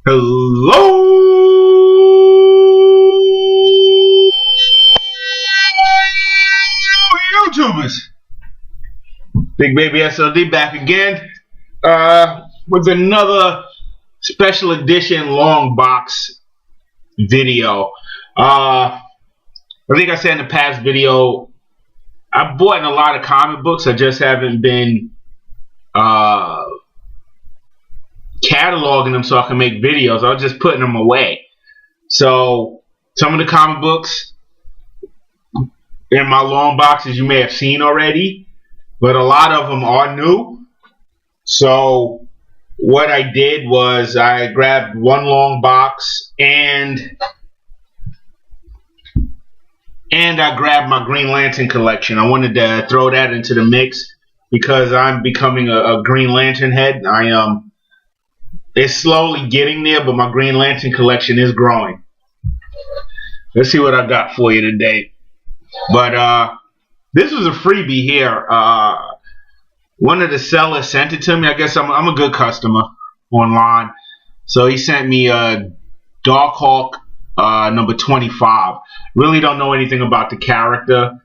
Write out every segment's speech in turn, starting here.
Hello, YouTubers. Bigbabysld back again with another special edition long box video. I think I said in the past video, I bought in a lot of comic books. I just haven't been cataloging them so I can make videos. I was just putting them away. So some of the comic books in my long boxes you may have seen already, but a lot of them are new. So what I did was I grabbed one long box and I grabbed my Green Lantern collection. I wanted to throw that into the mix because I'm becoming a Green Lantern head. It's slowly getting there, but my Green Lantern collection is growing. Let's see what I got for you today. But this was a freebie here. One of the sellers sent it to me. I guess I'm a good customer online. So he sent me Darkhawk number 25. Really don't know anything about the character.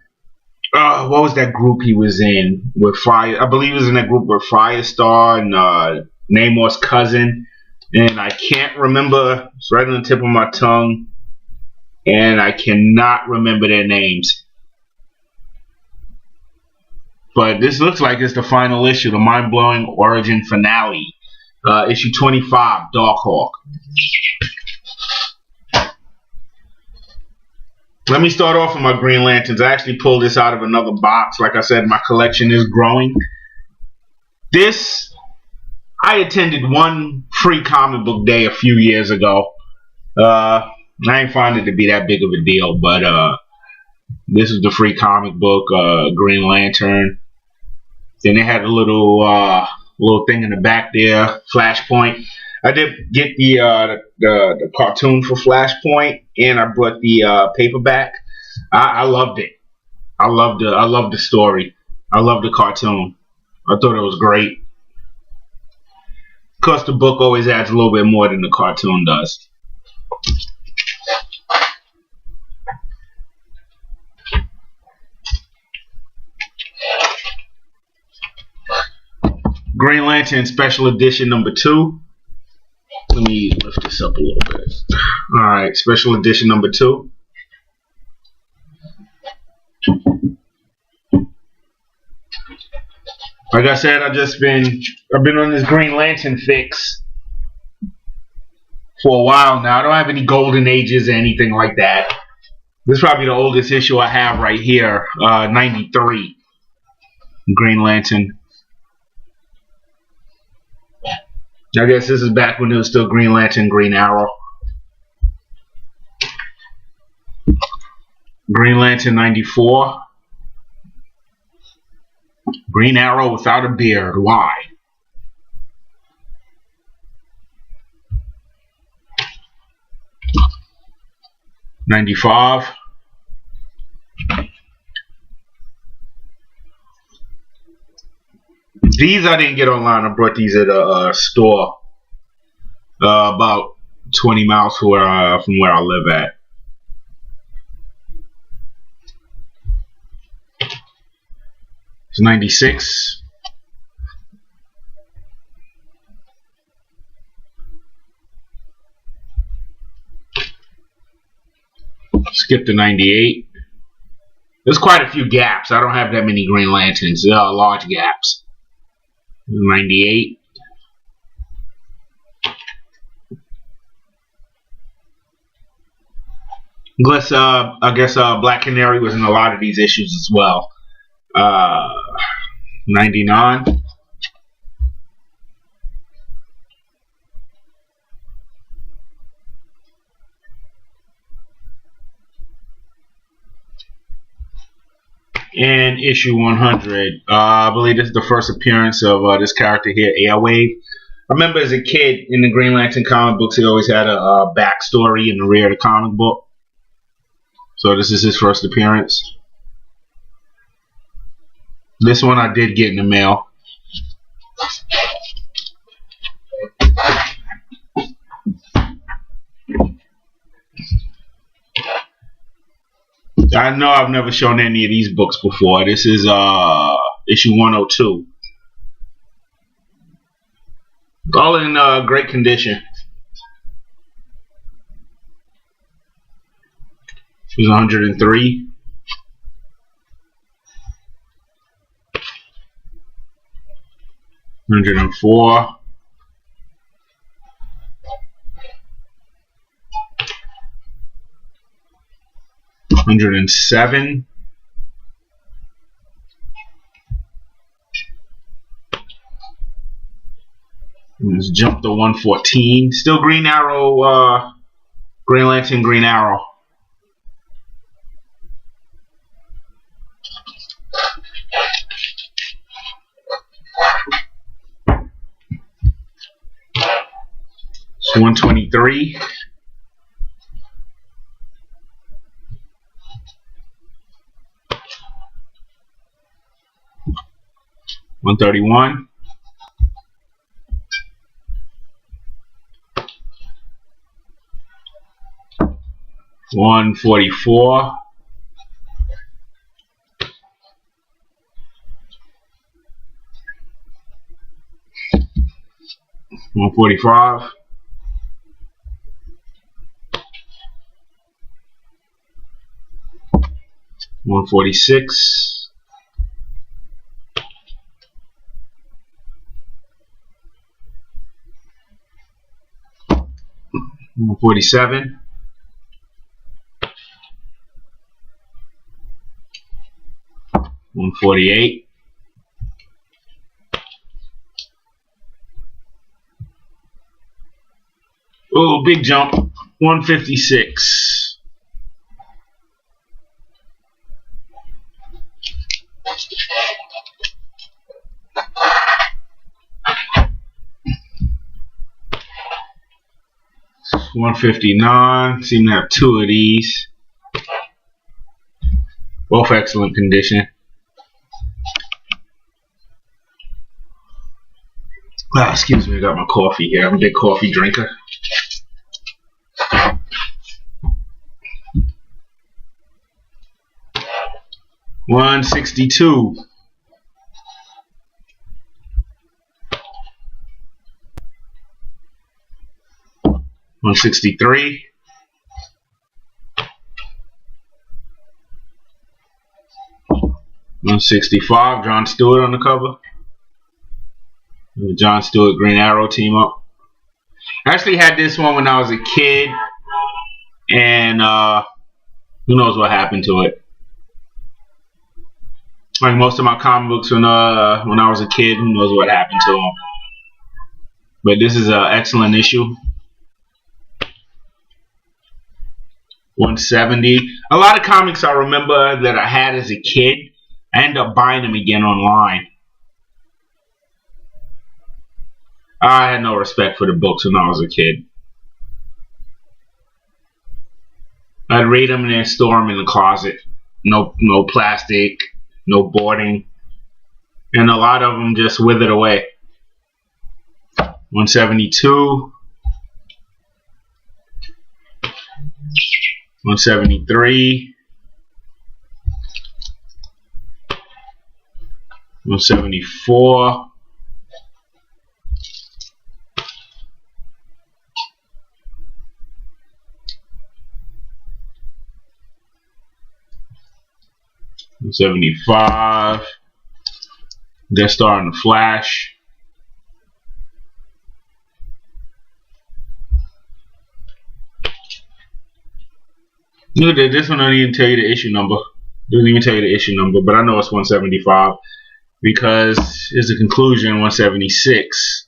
What was that group he was in with Fire? I believe he was in that group with Firestar and Namor's cousin, and I can't remember. It's right on the tip of my tongue, and I cannot remember their names. But this looks like it's the final issue, the mind-blowing origin finale, issue 25, Darkhawk. Let me start off with my Green Lanterns. I actually pulled this out of another box. Like I said, my collection is growing. I attended one free comic book day a few years ago. I ain't find it to be that big of a deal, but this is the free comic book, Green Lantern. Then they had a little thing in the back there, Flashpoint. I did get the cartoon for Flashpoint, and I brought the paperback. I loved it. I loved the story. I loved the cartoon. I thought it was great. Of course, the book always adds a little bit more than the cartoon does. Green Lantern Special Edition number 2. Let me lift this up a little bit. Alright, Special Edition number 2. Like I said, I've been on this Green Lantern fix for a while now. I don't have any Golden Ages or anything like that. This is probably the oldest issue I have right here, 93. Green Lantern. I guess this is back when it was still Green Lantern, Green Arrow. Green Lantern 94. Green Arrow without a beard. Why? '95. These I didn't get online. I brought these at a store about 20 miles from where I live at. It's 96. Skip to 98. There's quite a few gaps. I don't have that many Green Lanterns. There are large gaps. 98. Unless, I guess Black Canary was in a lot of these issues as well. 99. And issue 100. I believe this is the first appearance of this character here, Airwave. I remember as a kid in the Green Lantern comic books, he always had a backstory in the rear of the comic book. So this is his first appearance. This one I did get in the mail. I know I've never shown any of these books before. This is issue 102. All in great condition. This is 103. $104. $107. Let's jump to 114. Still Green Arrow, Green Lantern, Green Arrow. It's 123. $131. $144. $145. $146. $147. $148. Oh, big jump. $156. $159. Seem to have two of these. Both excellent condition. Excuse me, I got my coffee here. I'm a big coffee drinker. $162. $163. $165. John Stewart on the cover. The John Stewart Green Arrow team up. I actually had this one when I was a kid, and who knows what happened to it. Like most of my comic books when I was a kid, who knows what happened to them. But this is an excellent issue. $170. A lot of comics I remember that I had as a kid, I ended up buying them again online. I had no respect for the books when I was a kid. I'd read them and then store them in the closet. No plastic, no boarding, and a lot of them just withered away. $172. $173. $174. $175. Death Star and the Flash. Look at this one. Doesn't even tell you the issue number. Doesn't even tell you the issue number, but I know it's 175 because it's a conclusion. 176.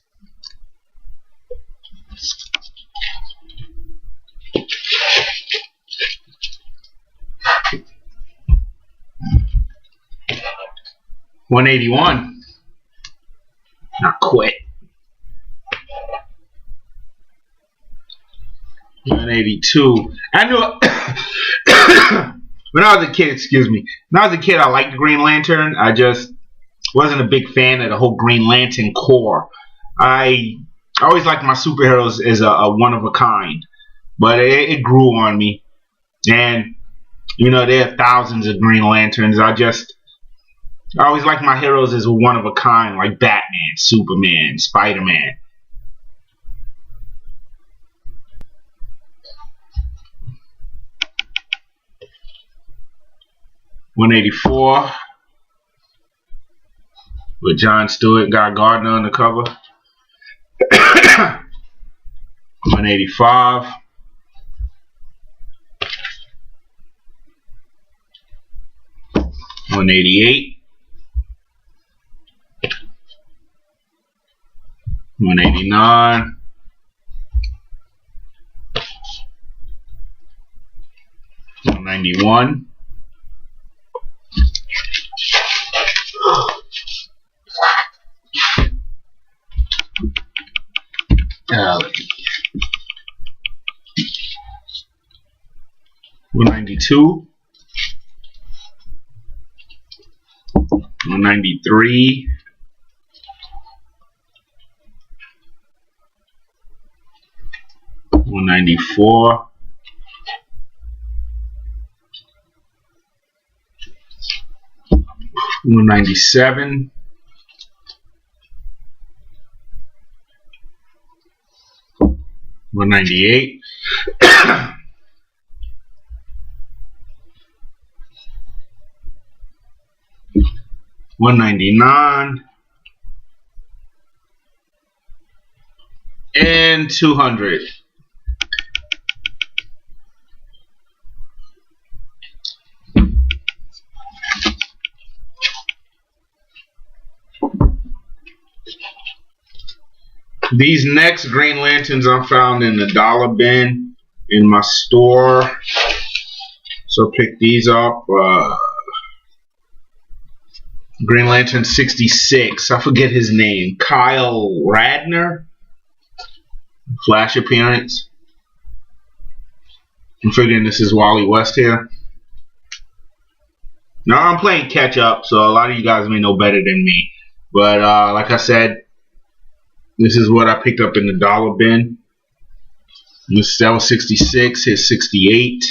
$181. Not quit. $182. I knew when I was a kid, excuse me. When I was a kid, I liked Green Lantern. I just wasn't a big fan of the whole Green Lantern core. I always liked my superheroes as a one of a kind, but it grew on me. And You know, there are thousands of Green Lanterns. I always like my heroes as one of a kind, like Batman, Superman, Spider-Man. $184 with John Stewart, Guy Gardner on the cover. $185. $188. $189. $191. $192. $193. $194. $197. $198. $199 and $200. These next Green Lanterns I found in the dollar bin in my store, so pick these up. Green Lantern 66, I forget his name, Kyle Radner, Flash appearance. I'm figuring this is Wally West here. Now I'm playing catch up, so a lot of you guys may know better than me, but like I said, this is what I picked up in the dollar bin. That was 66, here's 68.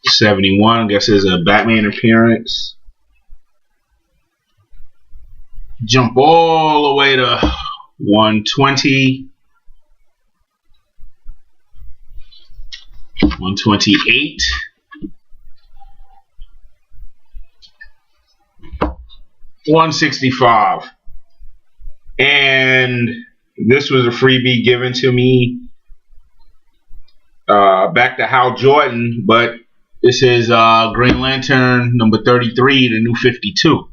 $71, I guess is a Batman appearance. Jump all the way to $120. $128. $165. And this was a freebie given to me back to Hal Jordan, but this is Green Lantern number 33, the new 52.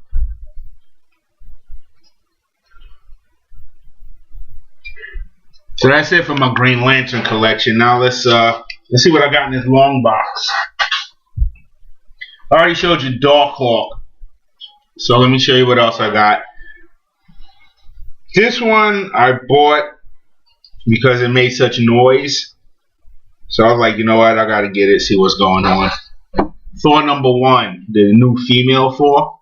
So that's it for my Green Lantern collection. Now let's see what I got in this long box. I already showed you Darkhawk, so let me show you what else I got. This one I bought because it made such noise. So I was like, you know what, I gotta get it, see what's going on. Thor number 1, the new female Thor.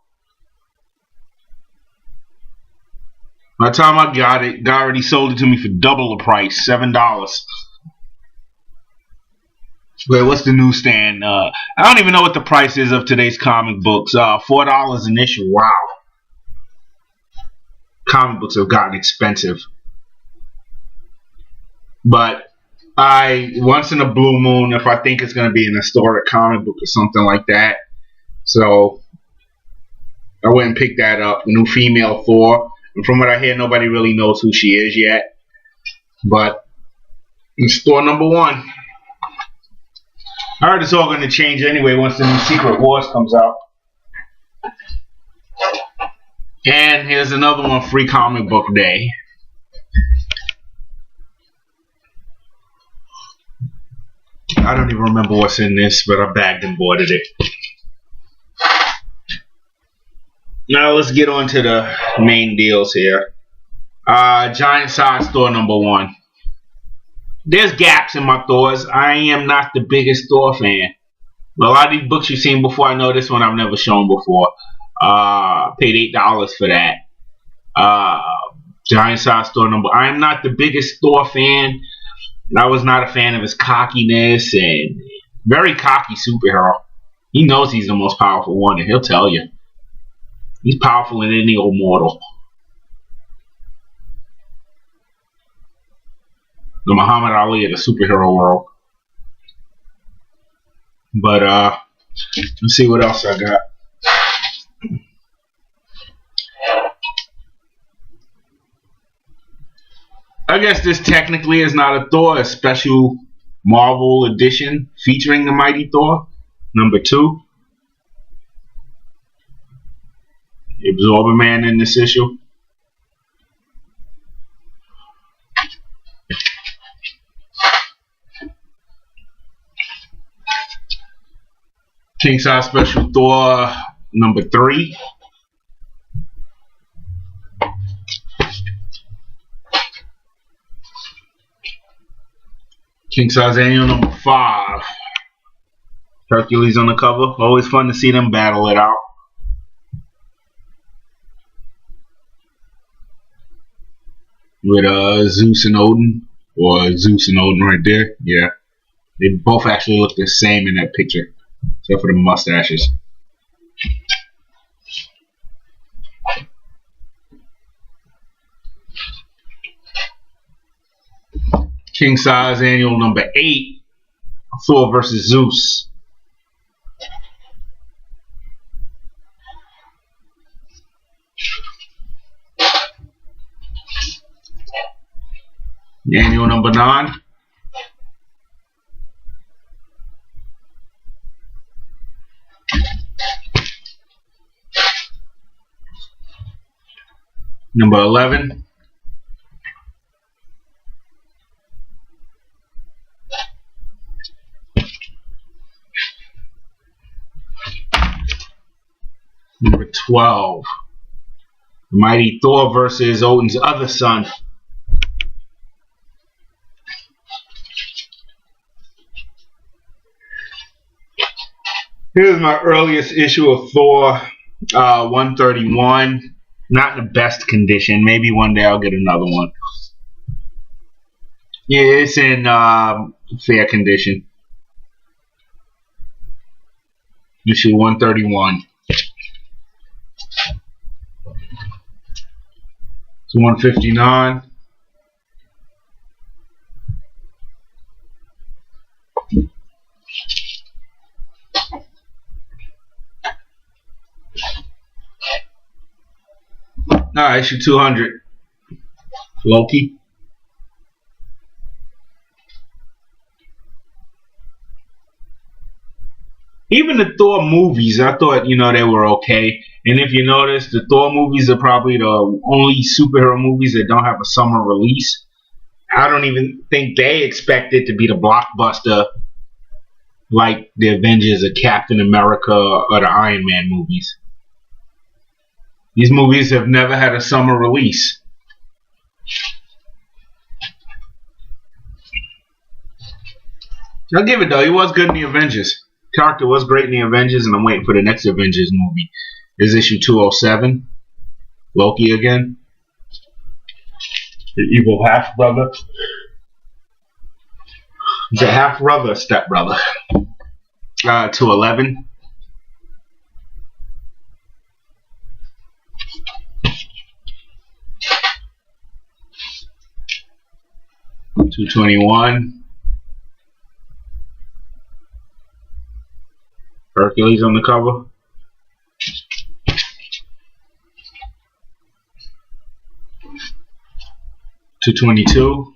By the time I got it, guy already sold it to me for double the price, $7. Wait, what's the newsstand? I don't even know what the price is of today's comic books. $4 an issue. Wow. Comic books have gotten expensive. But once in a blue moon, if I think it's going to be an historic comic book or something like that, so I went and picked that up. New female Thor, and from what I hear, nobody really knows who she is yet, but it's Thor number 1. I heard it's all going to change anyway once the new Secret Wars comes out. And here's another one, Free Comic Book Day. I don't even remember what's in this, but I bagged and boarded it. Now let's get on to the main deals here. Giant size Thor number 1. There's gaps in my Thors. I am not the biggest Thor fan. But a lot of these books you've seen before. I know this one I've never shown before. Paid $8 for that. Giant size Thor number. I am not the biggest Thor fan. I was not a fan of his cockiness and very cocky superhero. He knows he's the most powerful one, and he'll tell you. He's powerful than any old mortal. The Muhammad Ali of the superhero world. But let's see what else I got. I guess this technically is not a Thor, a special Marvel edition featuring the Mighty Thor, #2. Absorber Man in this issue. King size special Thor #3. King size annual #5. Hercules on the cover. Always fun to see them battle it out. With Zeus and Odin, or Zeus and Odin right there. Yeah, they both actually look the same in that picture, except for the mustaches. King size annual #8. Thor versus Zeus. Annual #9. #11. #12. The Mighty Thor versus Odin's other son. Here's my earliest issue of Thor 131. Not in the best condition. Maybe one day I'll get another one. Yeah, it's in fair condition. Issue 131. It's 159. Issue 200. Loki. Even the Thor movies, I thought, they were okay. And if you notice, the Thor movies are probably the only superhero movies that don't have a summer release. I don't even think they expect it to be the blockbuster like the Avengers or Captain America or the Iron Man movies. These movies have never had a summer release. I'll give it though, he was good in the Avengers. Character was great in the Avengers, and I'm waiting for the next Avengers movie. Is issue 207. Loki again. The evil half brother. The half brother, step brother. 211. $221. Hercules on the cover. $222.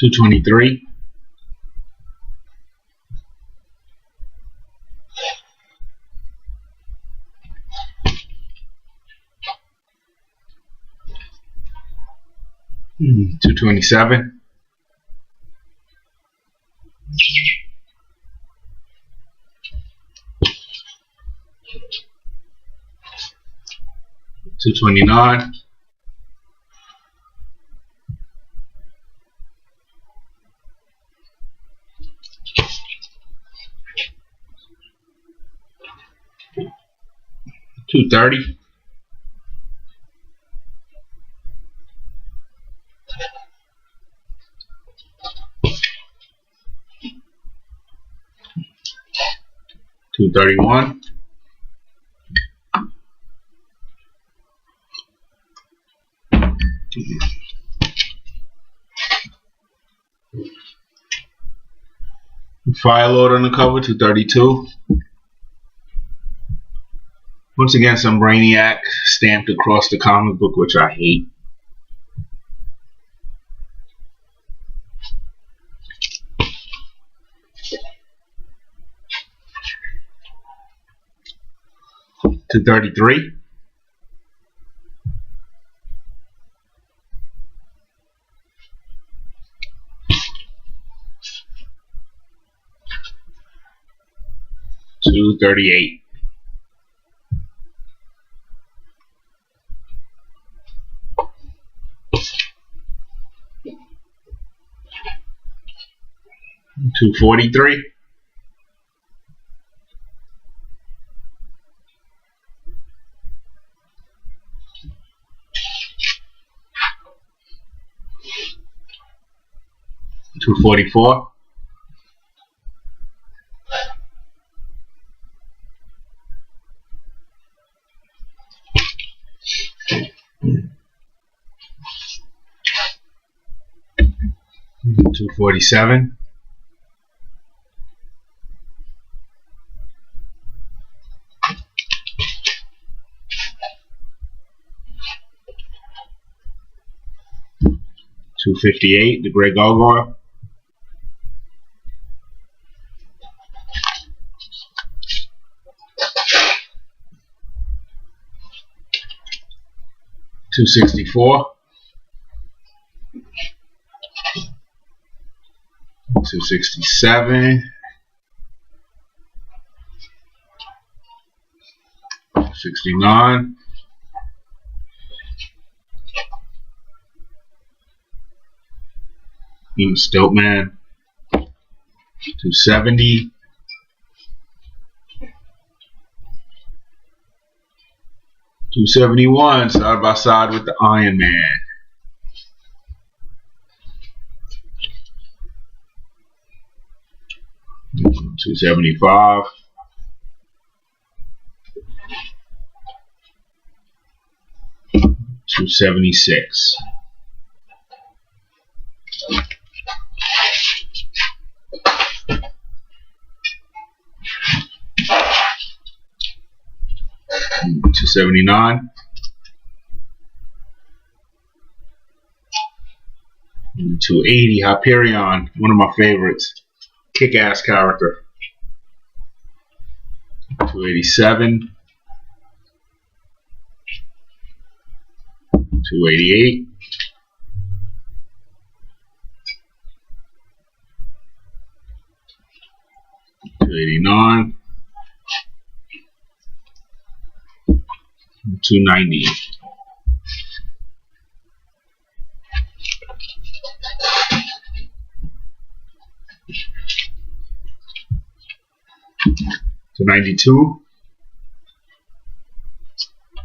$223. $227. $229. 230. $231. Fire Lord on the cover, 232. Once again, some Brainiac stamped across the comic book, which I hate. $233. $238. $243. $244. $247. $258. The Grey Gargoyle. $264. $267. $69. Stiltman. $270. $271, side by side with the Iron Man. $275. $276. $279. $280. Hyperion, one of my favorites. Kick-ass character. $287. $288. $289. $290. $292.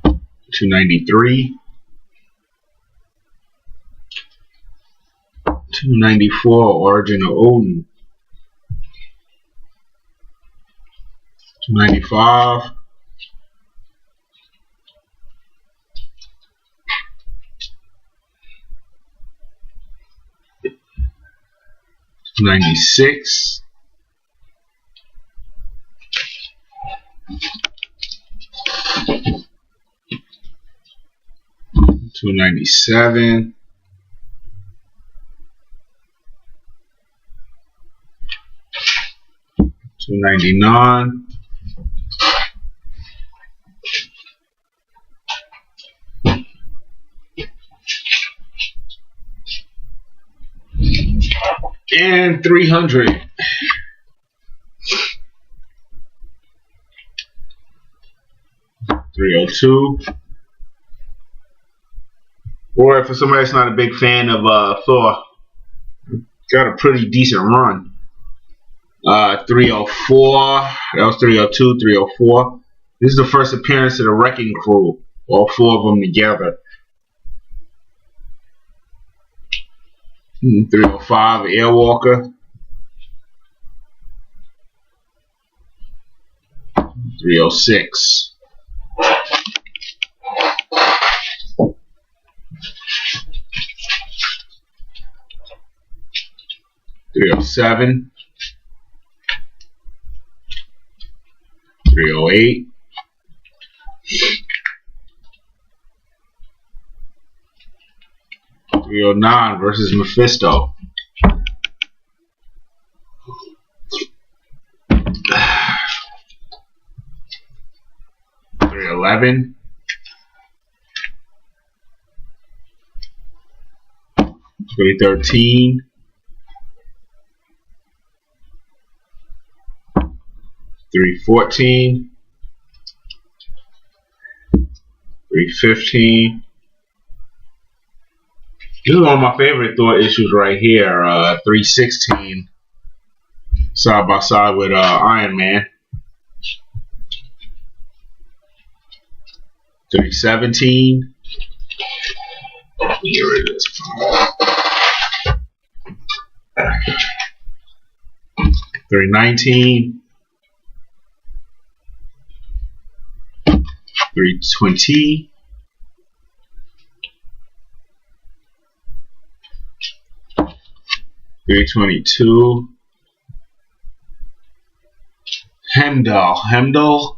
$293. $294. Origin of Odin. $295. $296. $297. $299. And $300. $302. Or for somebody that's not a big fan of Thor, got a pretty decent run. $304. That was $302. $304. This is the first appearance of the Wrecking Crew. All four of them together. 305 Airwalker. 306. 307. 308. 309 versus Mephisto. 311. 313. 314. 315. This is one of my favorite Thor issues right here. 316, side by side with Iron Man. 317. Get rid of this. 319. 320. 322. Hemdall,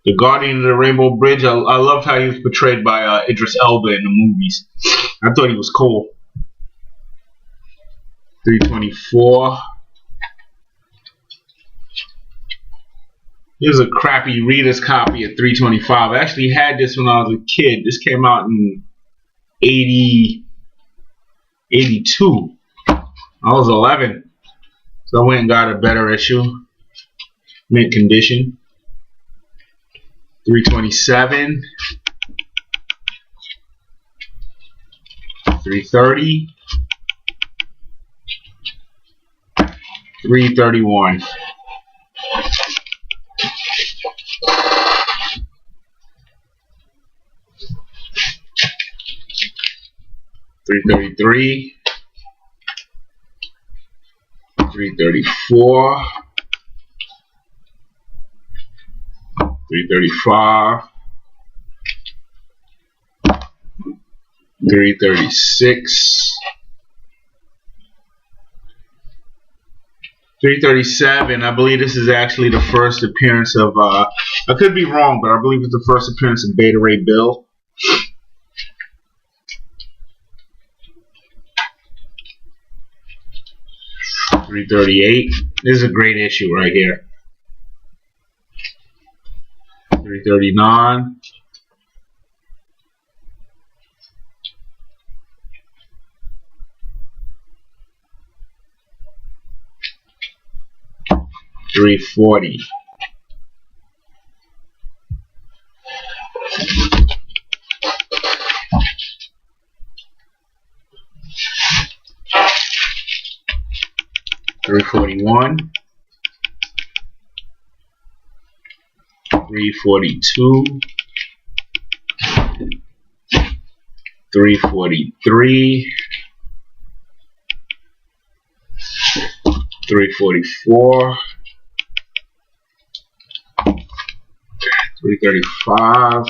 the Guardian of the Rainbow Bridge. I loved how he was portrayed by Idris Elba in the movies. I thought he was cool. 324. Here's a crappy reader's copy of 325. I actually had this when I was a kid. This came out in 82. I was 11, so I went and got a better issue, mint condition. 327, 330, 331. 333, 334, 335, 336, 337. I believe this is actually the first appearance of, I could be wrong, but I believe it's the first appearance of Beta Ray Bill. 338. This is a great issue right here. 339. 340. 341, 342, 343, 344, 335,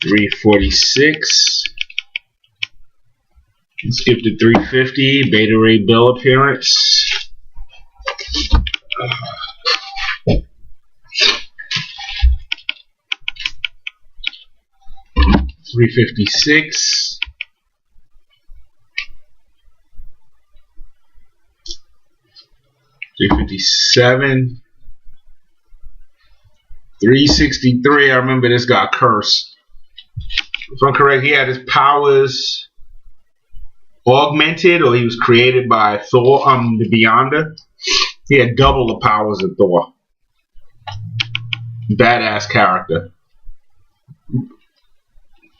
346. Skip to 350, Beta Ray Bill appearance. 356. 357. 363. I remember this got cursed. If I'm correct, he had his powers augmented, or he was created by Thor, the Beyonder. He had double the powers of Thor. Badass character.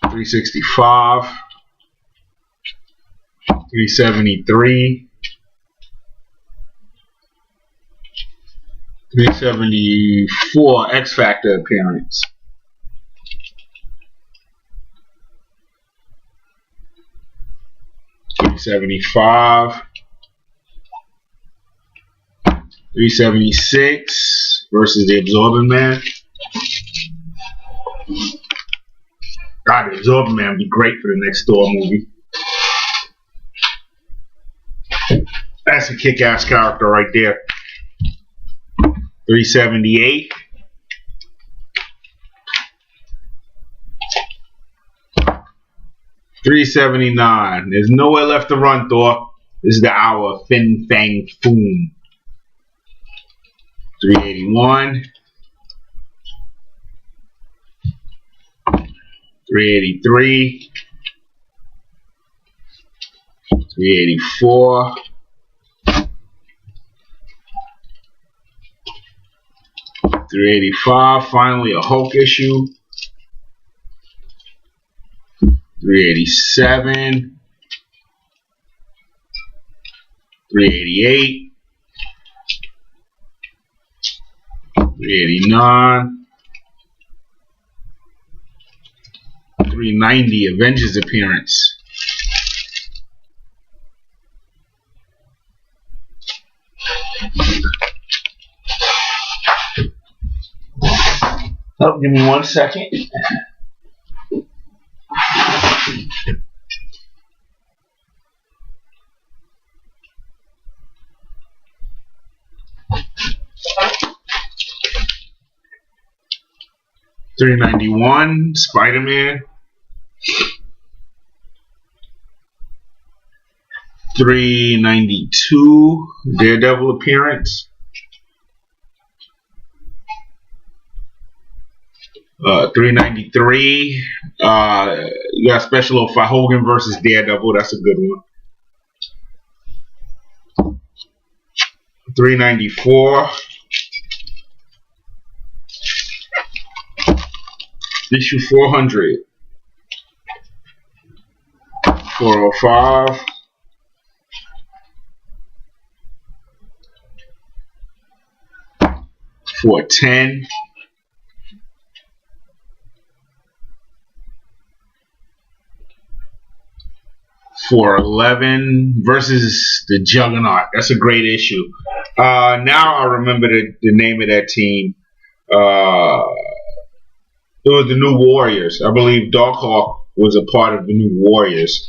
365, 373, 374 X Factor appearance. 375. 376 versus the Absorbing Man. God, the Absorbing Man would be great for the next Thor movie. That's a kick-ass character right there. 378. 379. There's nowhere left to run, Thor. This is the hour of Fin Fang Foom. 381. 383. 384. 385. Finally, a Hulk issue. 387. 388. 389. 390. Avengers appearance. Oh, give me 1 second. $391 Spider-Man. 392 Daredevil appearance. 393. You got a special for Hogan versus Daredevil. That's a good one. 394. Issue 400. 405. 410. 411 versus the Juggernaut. That's a great issue. Now I remember the name of that team. It was the New Warriors. I believe Darkhawk was a part of the New Warriors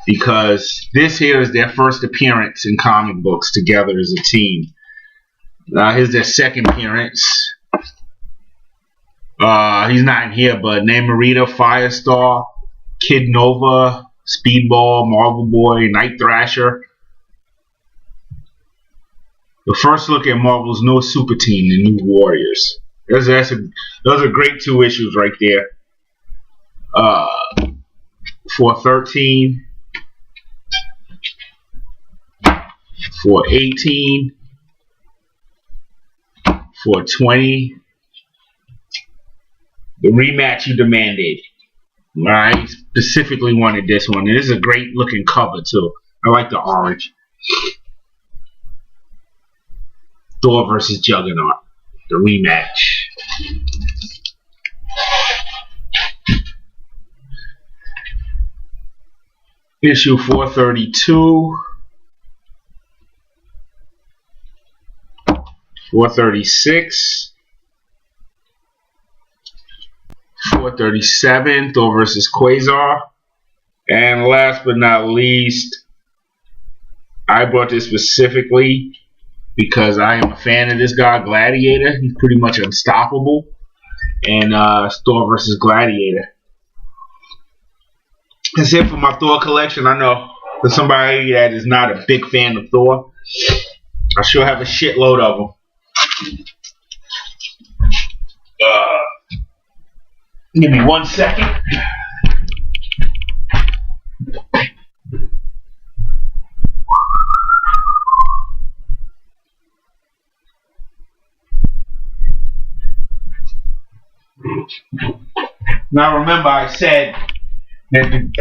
because this here is their first appearance in comic books together as a team. Here's their second appearance. He's not in here, but Namorita, Firestar, Kid Nova, Speedball, Marvel Boy, Night Thrasher. The first look at Marvel's newest super team, the New Warriors. Those are great 2 issues right there. 413, 418, 420. The rematch you demanded. I specifically wanted this one. This is a great looking cover too. I like the orange. Thor versus Juggernaut. The rematch. Issue 432. 436. 437, Thor vs. Quasar. And last but not least, I brought this specifically because I am a fan of this guy, Gladiator. He's pretty much unstoppable. And Thor vs. Gladiator. That's it for my Thor collection. I know for somebody that is not a big fan of Thor, I sure have a shitload of them. Give me 1 second. Now remember I said that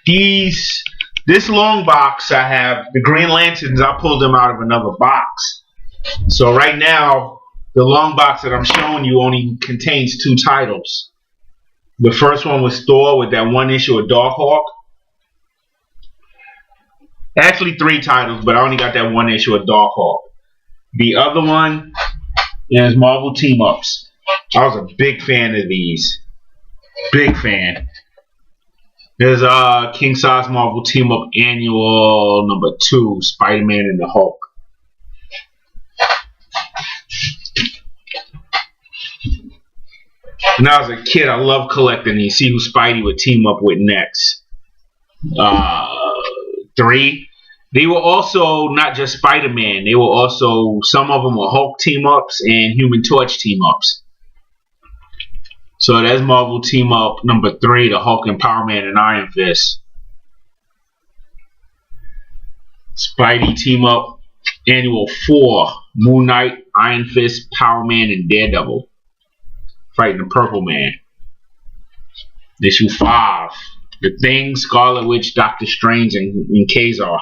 this long box I have, the Green Lanterns, I pulled them out of another box. So right now the long box that I'm showing you only contains 2 titles. The first one was Thor with that 1 issue of Darkhawk. Actually 3 titles, but I only got that 1 issue of Darkhawk. The other one is Marvel Team Ups. I was a big fan of these. Big fan. There's King Size Marvel Team Up Annual number 2, Spider-Man and the Hulk. When I was a kid, I loved collecting these. See who Spidey would team up with next. 3. They were also not just Spider-Man. They were also, some of them were Hulk team-ups and Human Torch team-ups. So that's Marvel Team Up number 3, the Hulk and Power Man and Iron Fist. Spidey Team Up Annual 4, Moon Knight, Iron Fist, Power Man, and Daredevil fighting the Purple Man. Issue 5, The Thing, Scarlet Witch, Doctor Strange, and Kazar.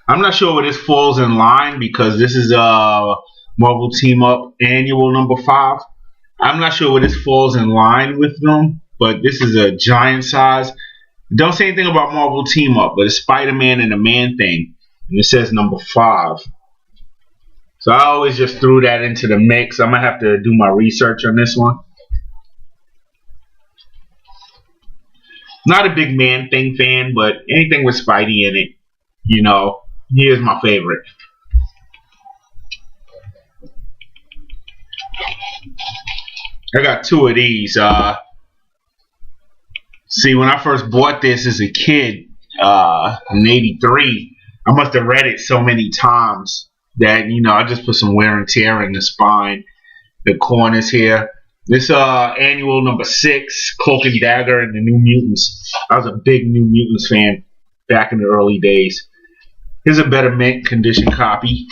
I'm not sure where this falls in line because this is Marvel Team Up Annual number 5. I'm not sure where this falls in line with them, but this is a giant size. Don't say anything about Marvel Team Up, but it's Spider-Man and the Man-Thing, and it says number 5. So I always just threw that into the mix. I'm gonna have to do my research on this one. Not a big Man-Thing fan, but anything with Spidey in it, you know. He is my favorite. I got 2 of these. See, when I first bought this as a kid in '83, I must have read it so many times that, you know, I just put some wear and tear in the spine, the corners here. This Annual number 6, Cloak and Dagger and the New Mutants. I was a big New Mutants fan back in the early days. Here's a better mint condition copy.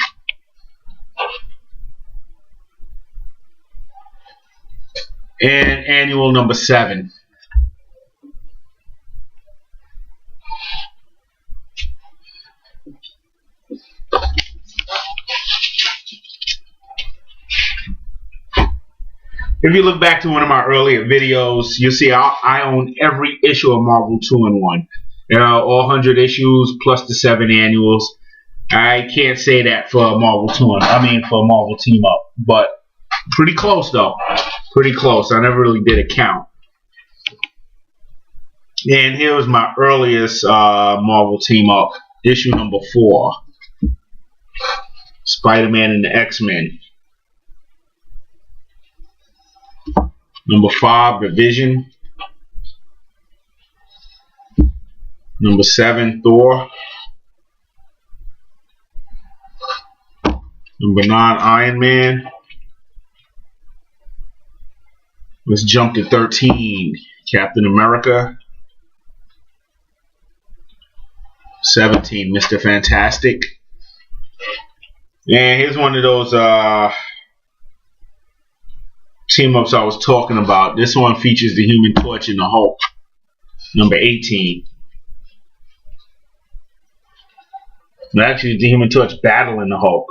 And Annual number 7. If you look back to one of my earlier videos, you'll see I own every issue of Marvel 2-in-1. All 100 issues plus the 7 annuals. I can't say that for Marvel for Marvel Team Up, but pretty close though. Pretty close. I never really did a count. And here was my earliest Marvel Team Up, issue number 4, Spider-Man and the X-Men. Number 5, The Vision. Number 7, Thor. Number 9, Iron Man. Let's jump to 13, Captain America. 17, Mr. Fantastic. And here's one of those team-ups I was talking about. This one features the Human Torch and the Hulk. Number 18. Actually, the Human Torch battling the Hulk.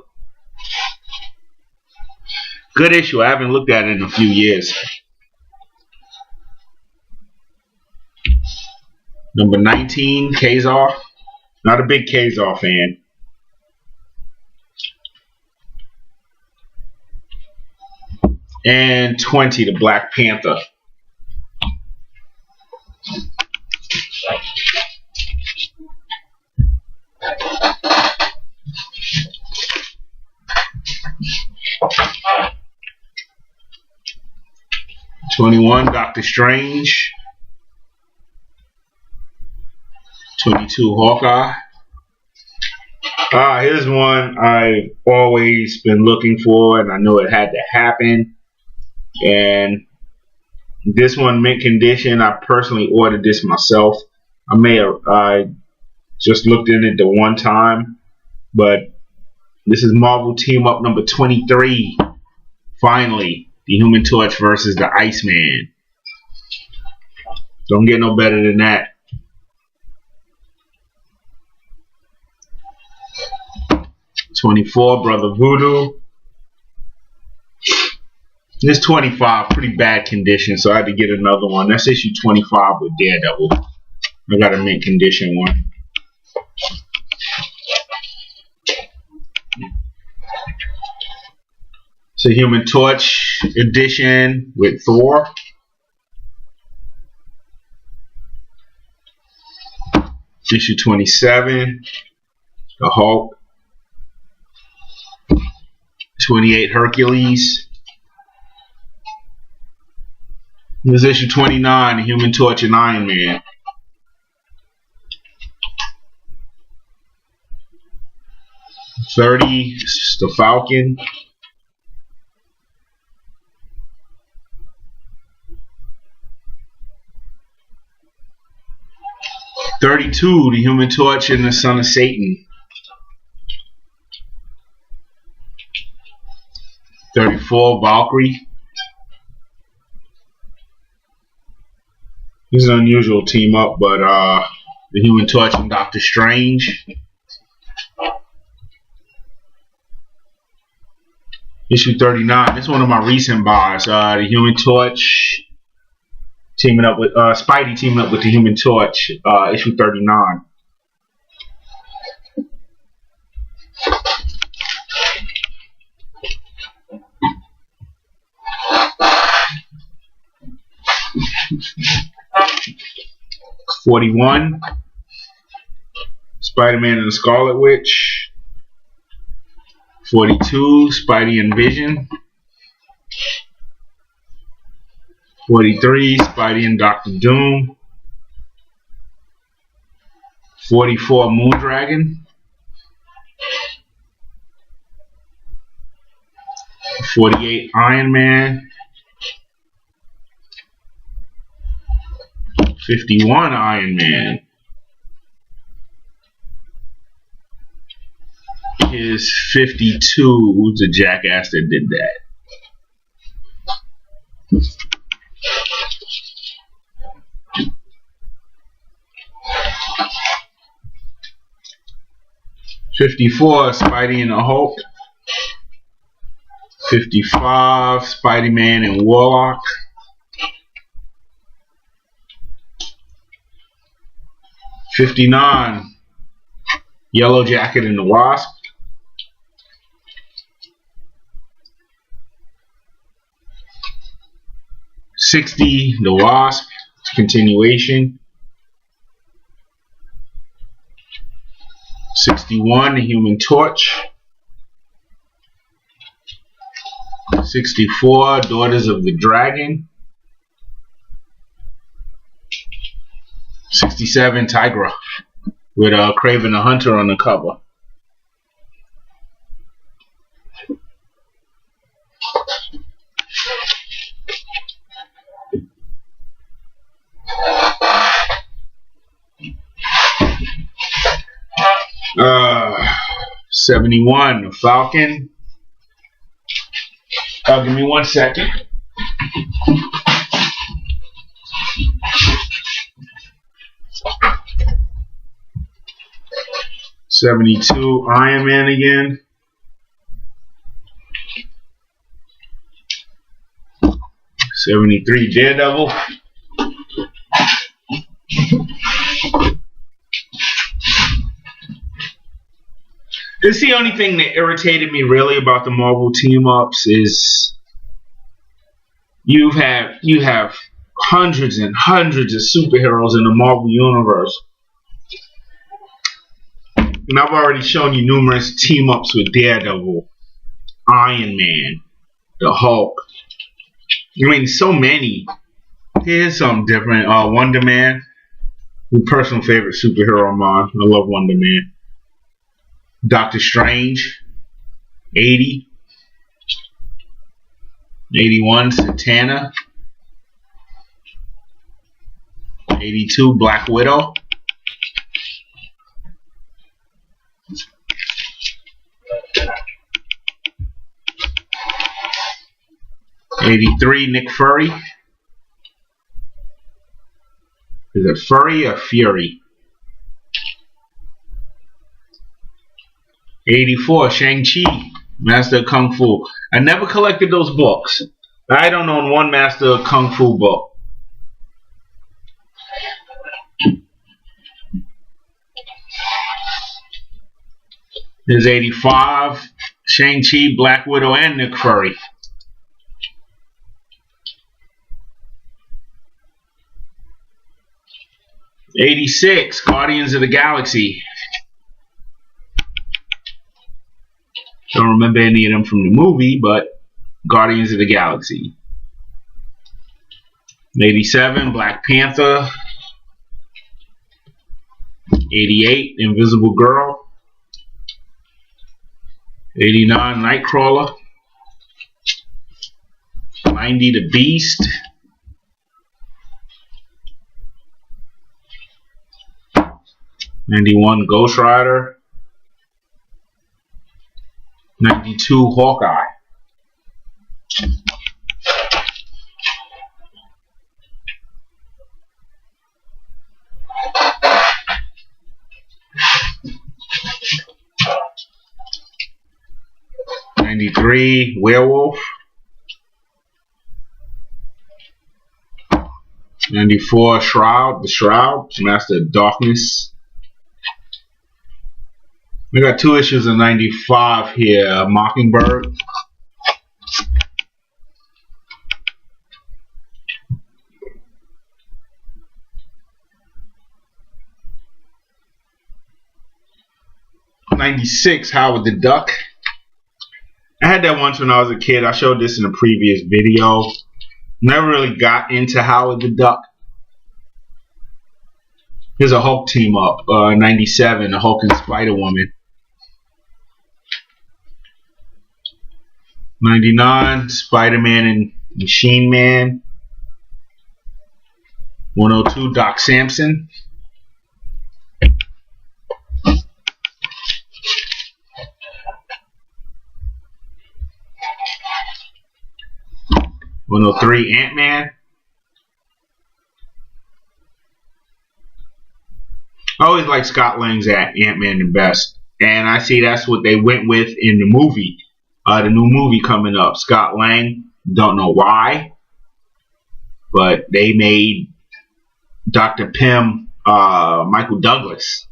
Good issue. I haven't looked at it in a few years. Number 19, Kazar. Not a big Kazar fan. And 20, the Black Panther. '21, Doctor Strange. 22, Hawkeye. Here's one I've always been looking for, and I know it had to happen. And this one, mint condition. I personally ordered this myself. I just looked in it the one time, but this is Marvel Team Up number 23. Finally, the Human Torch versus the Iceman. Don't get no better than that. 24, Brother Voodoo. This 25, pretty bad condition, so I had to get another one. That's issue 25 with Daredevil. I got a mint condition one. It's a Human Torch edition with Thor. Issue 27, the Hulk. 28, Hercules. This is issue 29, the Human Torch and Iron Man. $30, the Falcon. $32, the Human Torch and the Son of Satan. $34, Valkyrie. This is an unusual team up, but the Human Torch and Doctor Strange. Issue 39. This is one of my recent buys. The Human Torch teaming up with Spidey teaming up with the Human Torch. Issue 39. $41. Spider-Man and the Scarlet Witch. $42. Spidey and Vision. $43. Spidey and Doctor Doom. $44. Moondragon. $48. Iron Man. $51. Iron Man. Here's $52. Who's the jackass that did that? $54. Spidey and the Hulk. $55. Spider-Man and Warlock. $59. Yellow Jacket and the Wasp. $60. The Wasp. Continuation. $61. The Human Torch. $64. Daughters of the Dragon. $67. Tigra with Kraven the Hunter on the cover. $71. The Falcon. Give me 1 second. $72. Iron Man again. $73. Daredevil. This is the only thing that irritated me really about the Marvel team-ups is you have hundreds and hundreds of superheroes in the Marvel universe. And I've already shown you numerous team-ups with Daredevil, Iron Man, the Hulk. I mean, so many. Here's something different. Wonder Man, my personal favorite superhero of mine. I love Wonder Man. Doctor Strange, 80. 81, Satana. 82, Black Widow. 83, Nick Fury. Is it Fury or Fury? 84, Shang-Chi, Master of Kung Fu. I never collected those books. I don't own one Master of Kung Fu book. There's 85, Shang-Chi, Black Widow, and Nick Fury. 86, Guardians of the Galaxy. Don't remember any of them from the movie, but Guardians of the Galaxy. 87, Black Panther. 88, Invisible Girl. 89, Nightcrawler. 90, The Beast. 91, Ghost Rider. 92, Hawkeye. '93, Werewolf. 94, Shroud, The Shroud, Master of Darkness. We got 2 issues of 95 here. Mockingbird. '96, Howard the Duck. I had that once when I was a kid. I showed this in a previous video. Never really got into Howard the Duck. Here's a Hulk team up. 97, the Hulk and Spider-Woman. 99, Spider-Man and Machine Man. 102, Doc Samson. 103, Ant-Man. I always like Scott Lang's Ant-Man the best. And I see that's what they went with in the movie. The new movie coming up. Scott Lang. Don't know why. But they made Dr. Pym Michael Douglas.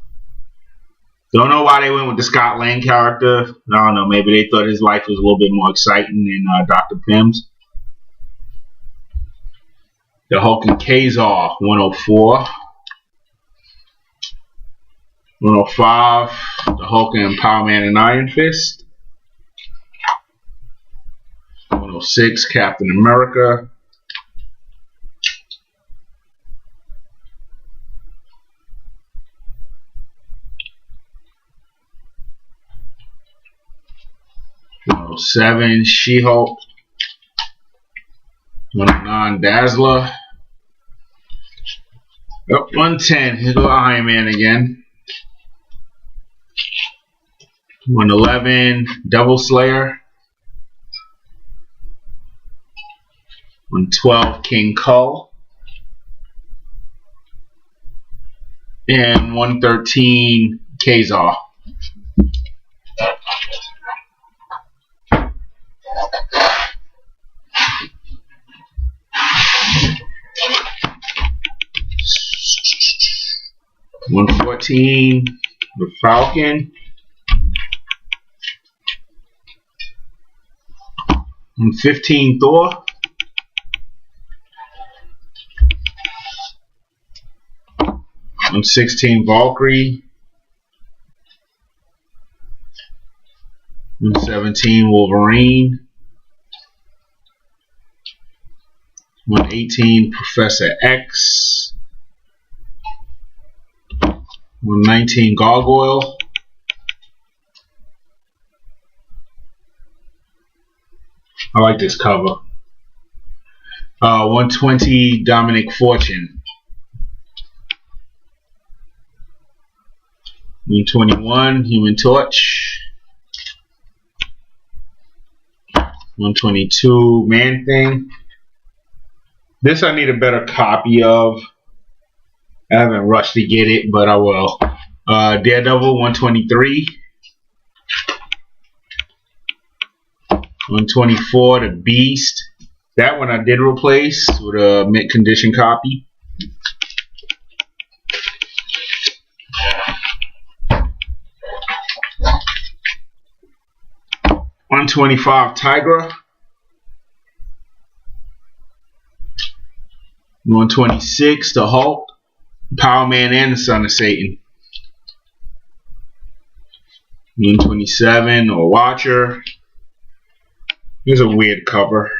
Don't know why they went with the Scott Lang character. I don't know. Maybe they thought his life was a little bit more exciting than Dr. Pym's. The Hulk and Kazar, 104. 105, the Hulk and Power Man and Iron Fist. 106, Captain America. 107, She-Hulk. 109, Dazzler. Oh, 110, here go Iron Man again. 111, Devil Slayer. 112, King Kull. And 113, Kazar. $114, the Falcon. 115, Thor. 116, Valkyrie. 117, Wolverine. 118, Professor X. 119, Gargoyle. I like this cover. 120, Dominic Fortune. 121, Human Torch. 122, Man Thing. This I need a better copy of. I haven't rushed to get it, but I will. Daredevil, 123. 124, the Beast. That one I did replace with a mint condition copy. $125 Tigra. 126 the Hulk, Power Man, and the Son of Satan. 127 or Watcher. Here's a weird cover.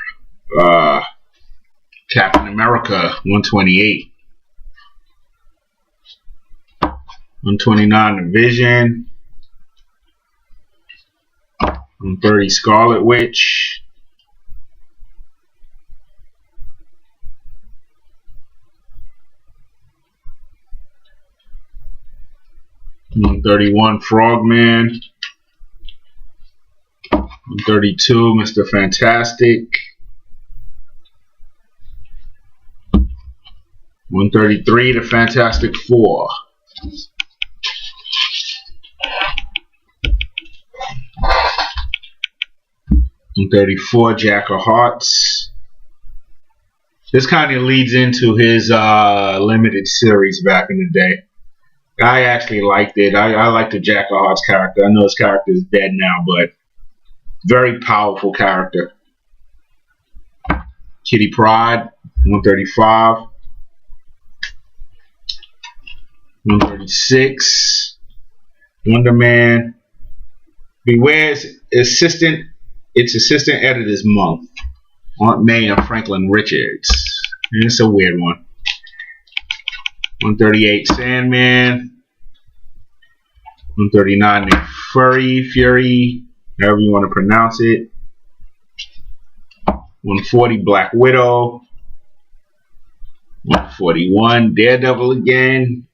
Captain America 128. 129 the Vision. 130 Scarlet Witch. 131 Frogman. 132 Mr. Fantastic. 133 the Fantastic Four. 134 Jack of Hearts. This kind of leads into his limited series back in the day. I actually liked it. I like the Jack of Hearts character. I know his character is dead now, but very powerful character. Kitty Pryde, 135. 136. Wonder Man. Beware its assistant editors month. Aunt May and Franklin Richards. And it's a weird one. 138 Sandman. 139 Fury, however you want to pronounce it. 140 Black Widow. 141 Daredevil again.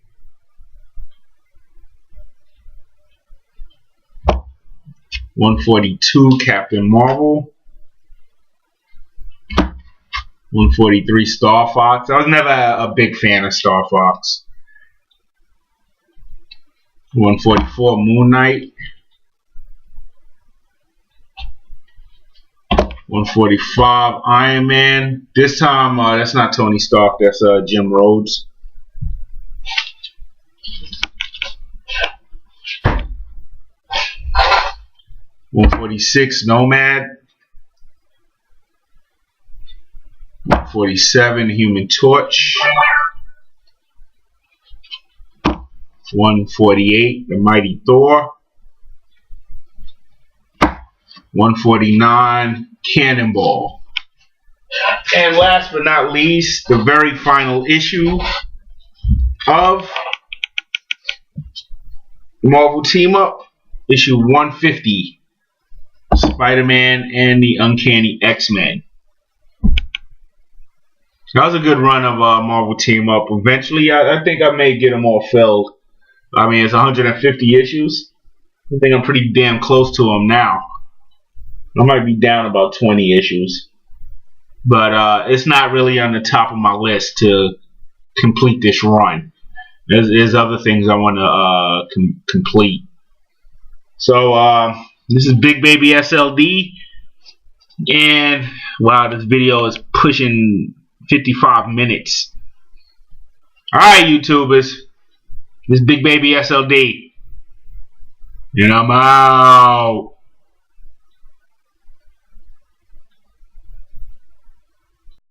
142 Captain Marvel. 143 Star Fox. I was never a big fan of Star Fox. 144 Moon Knight. 145 Iron Man. This time that's not Tony Stark, that's Jim Rhodes. 146 Nomad. 147 Human Torch. 148 The Mighty Thor. 149 Cannonball. And last but not least, the very final issue of Marvel Team Up, issue 150, Spider-Man and the Uncanny X-Men. That was a good run of Marvel Team Up. Eventually, I think I may get them all filled. I mean, it's 150 issues. I think I'm pretty damn close to them now. I might be down about 20 issues. But it's not really on the top of my list to complete this run. There's other things I want to complete. So, this is Big Baby SLD. And, wow, this video is pushing 55 minutes. Alright, YouTubers. This is Big Baby SLD. And I'm out.